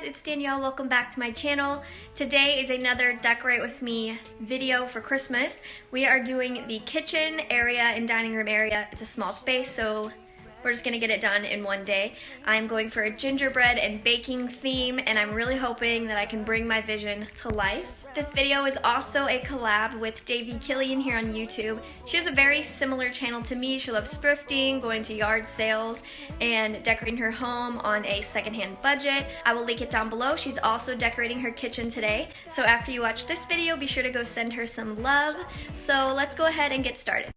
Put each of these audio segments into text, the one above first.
guys, it's Danielle. Welcome back to my channel. Today is another Decorate With Me video for Christmas. We are doing the kitchen area and dining room area. It's a small space, so we're just gonna get it done in one day. I'm going for a gingerbread and baking theme, and I'm really hoping that I can bring my vision to life. This video is also a collab with Davy Killian here on YouTube. She has a very similar channel to me. She loves thrifting, going to yard sales, and decorating her home on a secondhand budget. I will link it down below. She's also decorating her kitchen today. So after you watch this video, be sure to go send her some love. So let's go ahead and get started.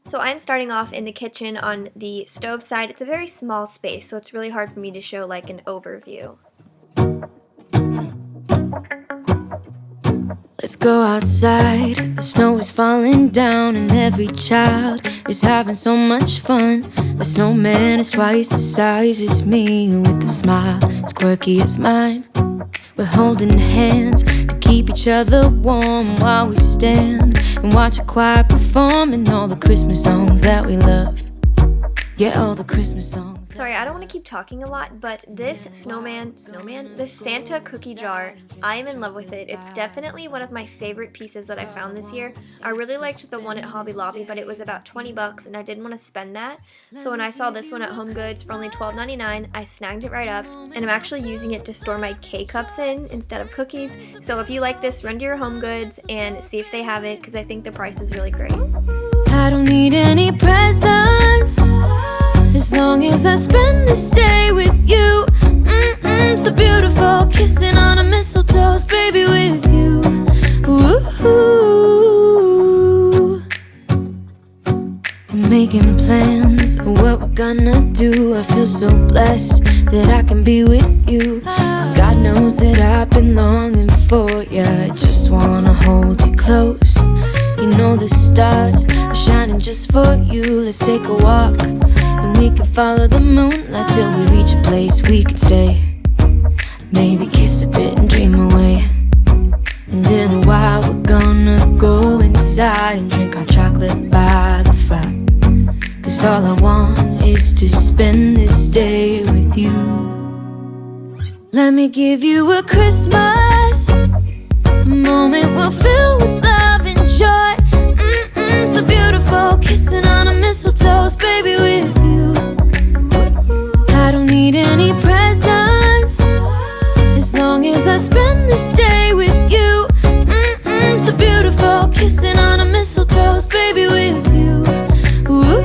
So I'm starting off in the kitchen on the stove side. It's a very small space, so it's really hard for me to show like an overview. Let's go outside, the snow is falling down and every child is having so much fun. The snowman is twice the size as me, with a smile as quirky as mine. We're holding hands to keep each other warm while we stand and watch a choir performing all the Christmas songs that we love. Yeah, all the Christmas songs. Sorry, I don't want to keep talking a lot, but this this Santa cookie jar, I am in love with it. It's definitely one of my favorite pieces that I found this year. I really liked the one at Hobby Lobby, but it was about 20 bucks and I didn't want to spend that. So when I saw this one at Home Goods for only $12.99, I snagged it right up, and I'm actually using it to store my K-cups in instead of cookies. So if you like this, run to your Home Goods and see if they have it, because I think the price is really great. I don't need any presents as long as I spend this day with you. So beautiful, kissing on a mistletoe, baby, with you. Ooh. I'm making plans of what we're gonna do. I feel so blessed that I can be with you, 'cause God knows that I've been longing for you. I just wanna hold you close. You know the stars are shining just for you. Let's take a walk and we can follow the moonlight till we reach a place we can stay. Maybe kiss a bit and dream away. And in a while we're gonna go inside and drink our chocolate by the fire, 'cause all I want is to spend this day with you. Let me give you a Christmas, a moment we'll fill with love and joy. So beautiful, kissing on a mistletoe, baby, with you. I don't need any presents as long as I spend this day with you. So beautiful, kissing on a mistletoe, baby, with you. Ooh.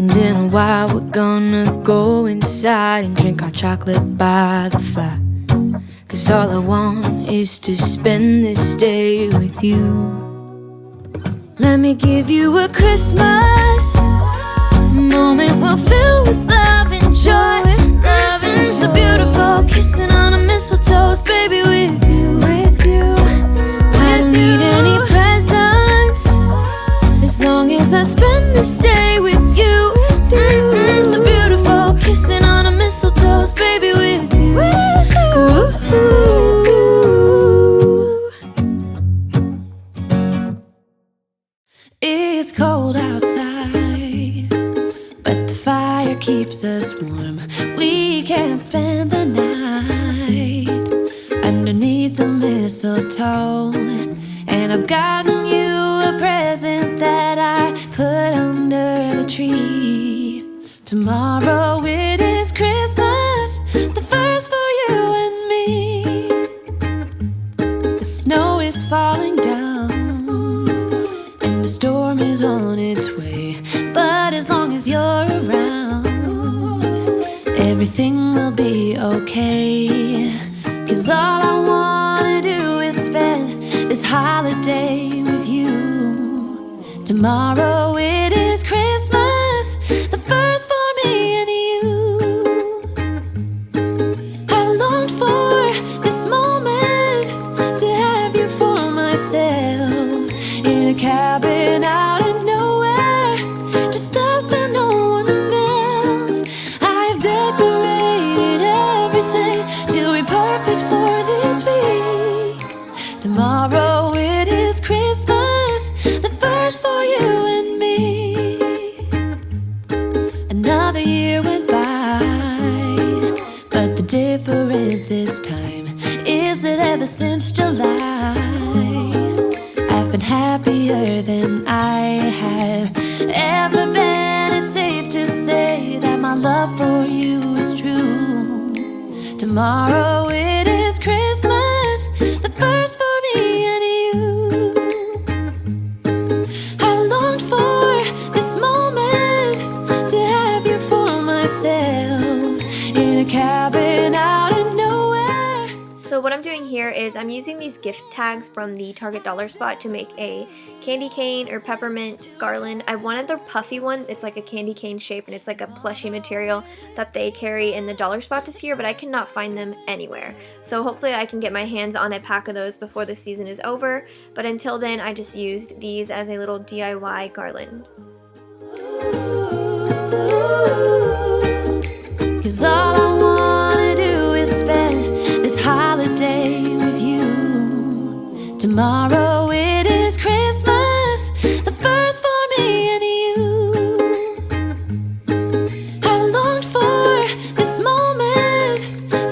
And in a while we're gonna go inside and drink our chocolate by the fire, 'cause all I want is to spend this day with you. Let me give you a Christmas, a moment we'll fill with love and joy. Love and so beautiful, kissing on a mistletoe, baby, with you. I don't need any presents as long as I spend this day with you. So beautiful, kissing on a mistletoe, baby, with you. It's cold outside, but the fire keeps us warm. We can spend the night underneath the mistletoe, and I've gotten you a present that I put under the tree. Tomorrow it is Christmas, the first for you and me. The snow is falling down and the storm is on its way, but as long as you're around, everything will be okay. 'Cause all I wanna do is spend this holiday with you. Tomorrow it is Christmas, the first for me and you. I've longed for this moment to have you for myself, in a cabin out of nowhere, just us and no one else. I've decorated everything till we're perfect for this week. since July. I've been happier than I have ever been. It's safe to say that my love for you is true. Tomorrow it is Christmas, the first for me and you. I've longed for this moment to have you for myself in a cabin out in nowhere. So what I'm doing here is I'm using these gift tags from the Target dollar spot to make a candy cane or peppermint garland. I wanted the puffy one. It's like a candy cane shape and it's like a plushy material that they carry in the dollar spot this year, but I cannot find them anywhere. So hopefully I can get my hands on a pack of those before the season is over, but until then I just used these as a little DIY garland. 'Cause all I wanna do is spend this holiday with you. Tomorrow it is Christmas, the first for me and you. I've longed for this moment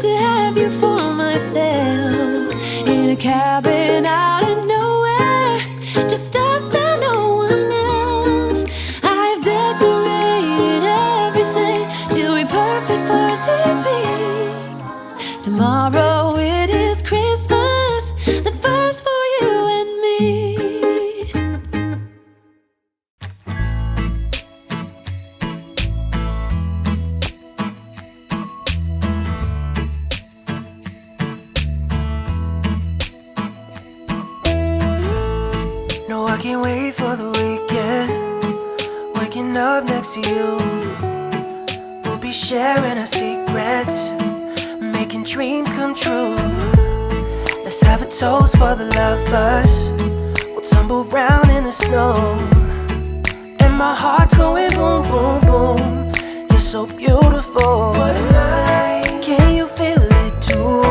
to have you for myself in a cabin out in nowhere, just us and no one else. I've decorated everything till we're perfect for this week. Tomorrow it is Christmas, the first for you and me. No, I can't wait for the weekend. Waking up next to you. We'll be sharing our secrets, making dreams come true. Let's have a toast for the lovers. We'll tumble round in the snow, and my heart's going boom, boom, boom. You're so beautiful. What a night. Can you feel it too?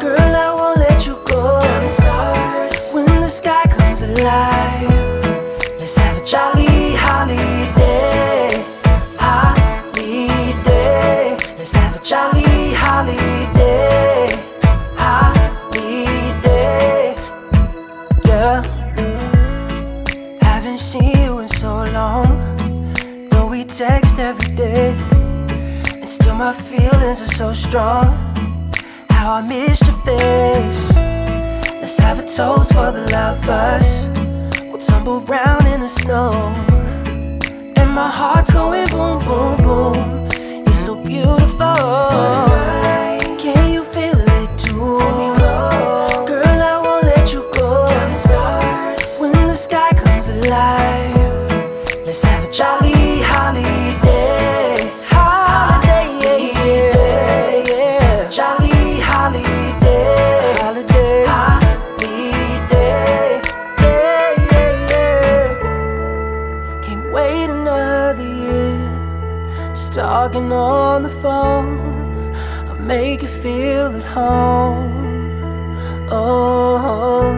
Girl, I won't let you go. When the sky comes alive, let's have a jolly holiday. Holiday. Let's have a jolly holiday. Holiday. Yeah. Haven't seen you in so long, though we text every day, and still my feelings are so strong. How I missed your face. Let's have a toast for the lovers. We'll tumble round in the snow, and my heart's going boom, boom, boom. You're so beautiful. Can you feel it too? Girl, I won't let you go. When the sky comes alive, let's have a jolly holiday. Holiday, yeah. Let's have a jolly holiday. Holiday. Can't wait another year. Just talking on the phone, I'll make you feel at home. Oh,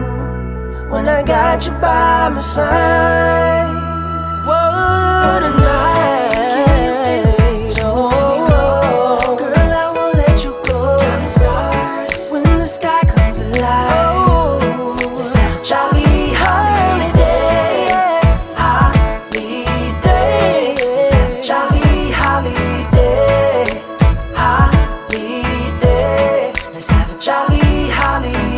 when I got you by my side. What a night. Can you feel it? Oh, girl, I won't let you go. When the sky comes alive, let's have a jolly holiday. Holiday. Let's have a jolly holiday. Holiday. Let's have a jolly holiday.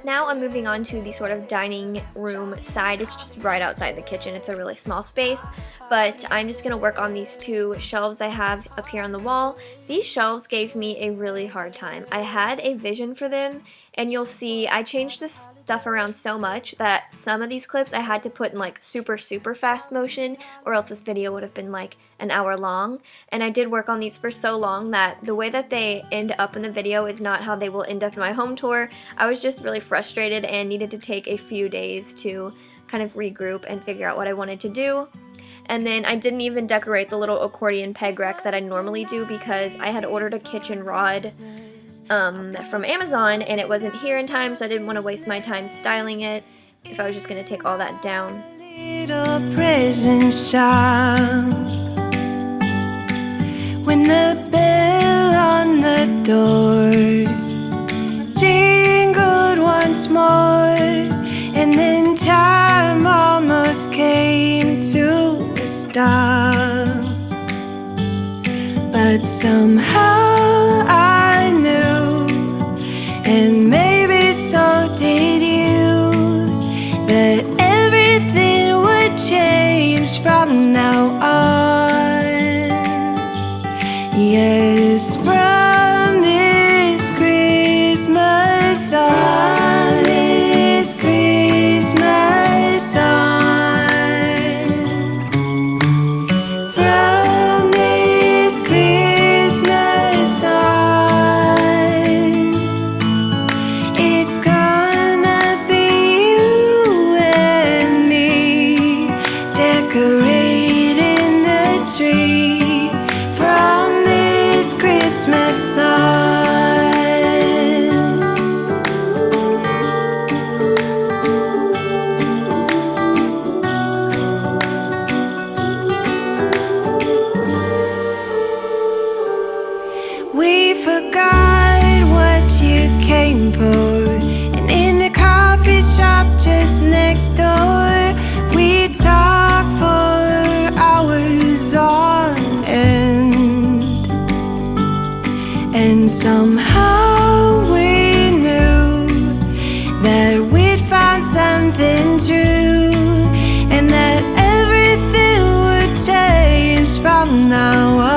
Now I'm moving on to the sort of dining room side. It's just right outside the kitchen. It's a really small space, but I'm just gonna work on these two shelves I have up here on the wall. These shelves gave me a really hard time. I had a vision for them, and you'll see I changed this stuff around so much that some of these clips I had to put in like super fast motion, or else this video would have been like an hour long. And I did work on these for so long that the way that they end up in the video is not how they will end up in my home tour. I was just really frustrated and needed to take a few days to kind of regroup and figure out what I wanted to do. And then I didn't even decorate the little accordion peg rack that I normally do because I had ordered a kitchen rod from Amazon and it wasn't here in time, so I didn't want to waste my time styling it if I was just going to take all that down. Little present sound when the bell on the door once more, and then time almost came to a stop. But somehow I knew, and maybe so did you, that everything would change from now on. Yes, from this Christmas on, this Christmas on, from this Christmas on, it's gonna be you and me decorating the tree from this Christmas song. We forgot what you came for, and in the coffee shop just next door, we talked for hours on end. And somehow we knew that we'd found something true, and that everything would change from now on.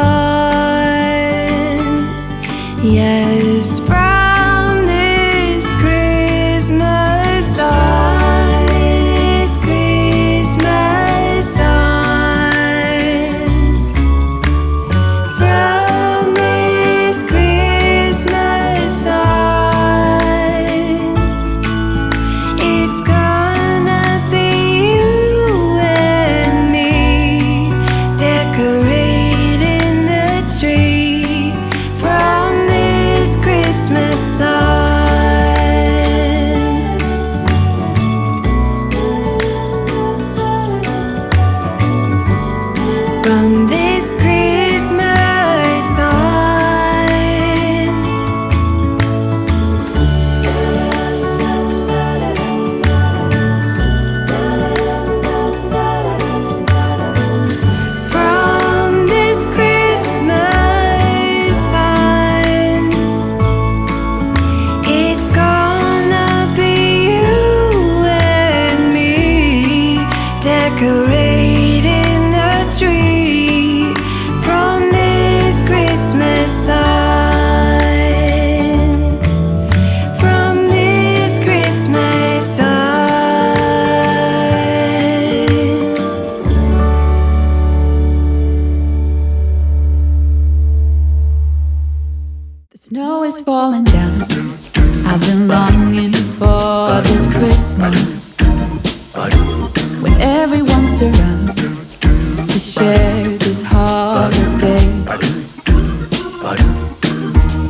Yes, from this Christmas on, this Christmas on, from this Christmas on, it's gonna be you and me decorating the tree from this Christmas song. From this Christmas on. From this Christmas on, it's gonna be you and me decorating the tree from this Christmas on, from this Christmas on. The snow is falling down. I've been longing for this Christmas, when everyone's around to share this holiday.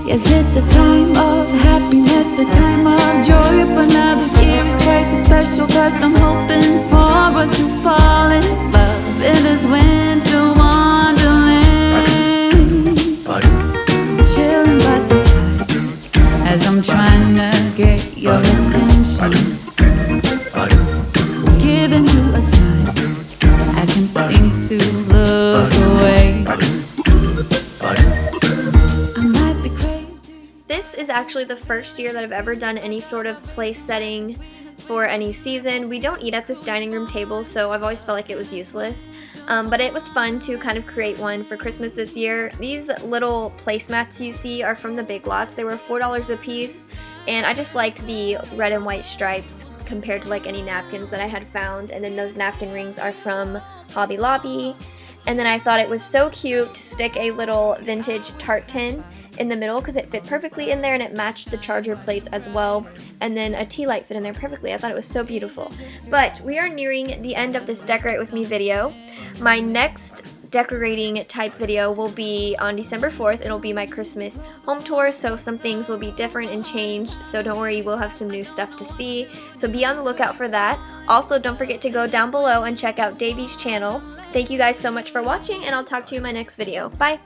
Yes, it's a time of happiness, a time of joy, but now this year is twice as special, 'cause I'm hoping for us to fall in love in this winter wonderland. Chilling by the fire as I'm trying to get your attention, giving you a smile I can seem to look away. I might be crazy. This is actually the first year that I've ever done any sort of place setting for any season. We don't eat at this dining room table, so I've always felt like it was useless. But it was fun to kind of create one for Christmas this year. These little placemats you see are from the Big Lots. They were $4 a piece, and I just liked the red and white stripes compared to like any napkins that I had found. And then those napkin rings are from Hobby Lobby. And then I thought it was so cute to stick a little vintage tart tin in the middle because it fit perfectly in there, and it matched the charger plates as well. And then a tea light fit in there perfectly. I thought it was so beautiful. But we are nearing the end of this Decorate With Me video. My next decorating type video will be on December 4th. It'll be my Christmas home tour, so some things will be different and changed, so don't worry, we'll have some new stuff to see. So be on the lookout for that. Also, don't forget to go down below and check out Davy's channel. Thank you guys so much for watching, and I'll talk to you in my next video. Bye!